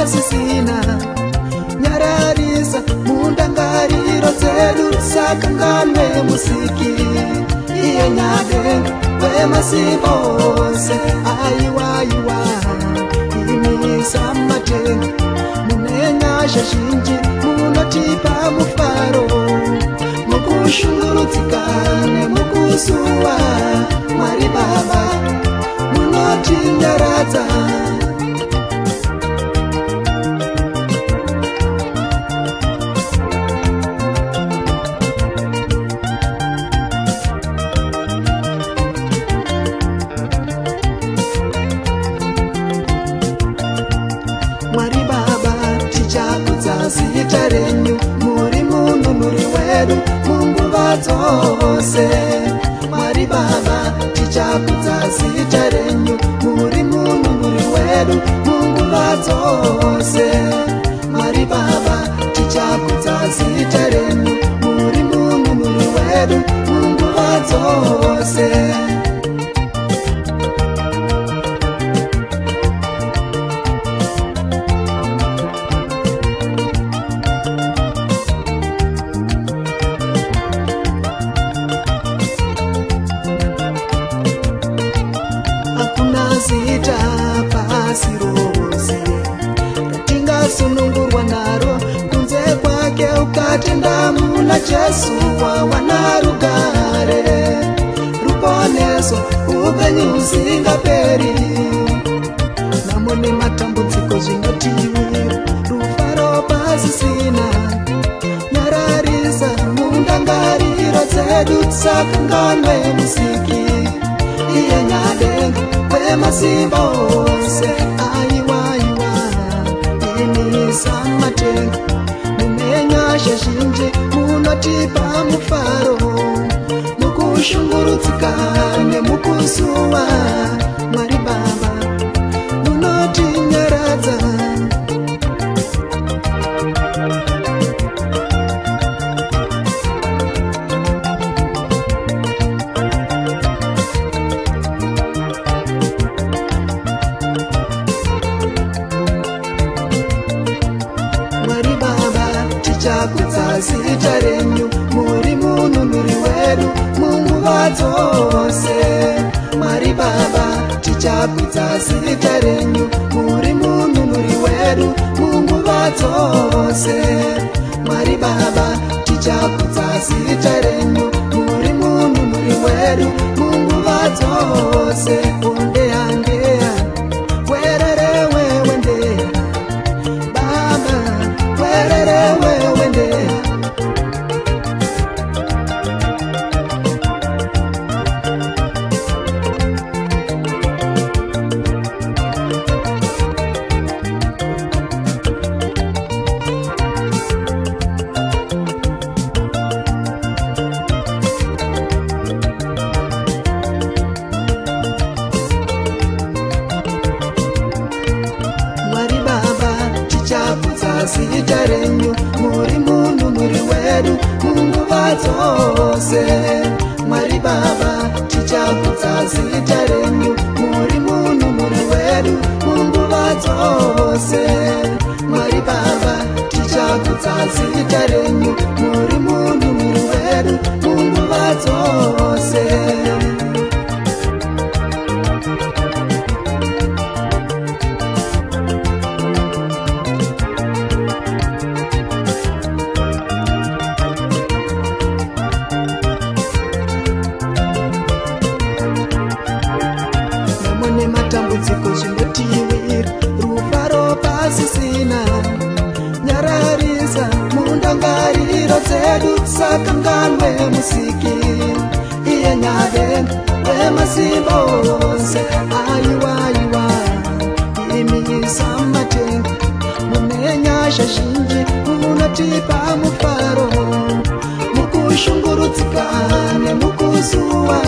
pasisina nyararisa mundangariro dzedu sakanganwe musiki iye nyade wemasimba ose aiwaiwa imisa matenga munenyasha zhinji munotipa mufaro mukushungurudzika nemukusuwa Mwari Baba munotinyaradza Mwari Baba tichakudza zita renyu muri munhu muri wedu munguva dzose Mwari Baba tichakudza zita renyu muri munhu muri wedu munguva dzose Mwari Baba tichakudza zita renyu muri munhu muri wedu munguva dzose zita pasi rose ratingasunungurwa naro kunze kwake ukatenda muna Jesu wawana rugare ruponeso upenyu usingaperi namone matambudziko zvinotiwira rufaro pasisina nyararisa mundangariro dzedu sakanganwe musiki iye nyadenga wemasimba ose aiwaiwa imisa matenga munenyasha zhinji munotipa mufaro mukushungurudzika nemukusuwa Mwari Baba munotinyaradza tichakudza zita renyu muri munhu muri wedu munguva dzose Mwari Baba tichakudza zita renyu muri munhu muri wedu munguva dzose Mwari Baba tichakudza zita renyu muri munhu muri wedu munguva dzose ondeya ndeya werere wewe ndeya Baba werere wewe ndeya Mwari Baba tichakudza zita renyu muri munhu muri wedu munguva dzose Mwari Baba tichakudza zita renyu muri munhu muri wedu munguva dzose Mwari Baba tichakudza zita renyu muri munhu muri wedu munguva dzose matambudziko zvinotiwira rufaro pasisina nyararisa mundangariro dzedu sakanganwe musiki iye nyadenga wemasimba ose aiwaiwa imisa matenga munenyasha zhinji munotipa mufaro mukushungurudzika nemukusuwa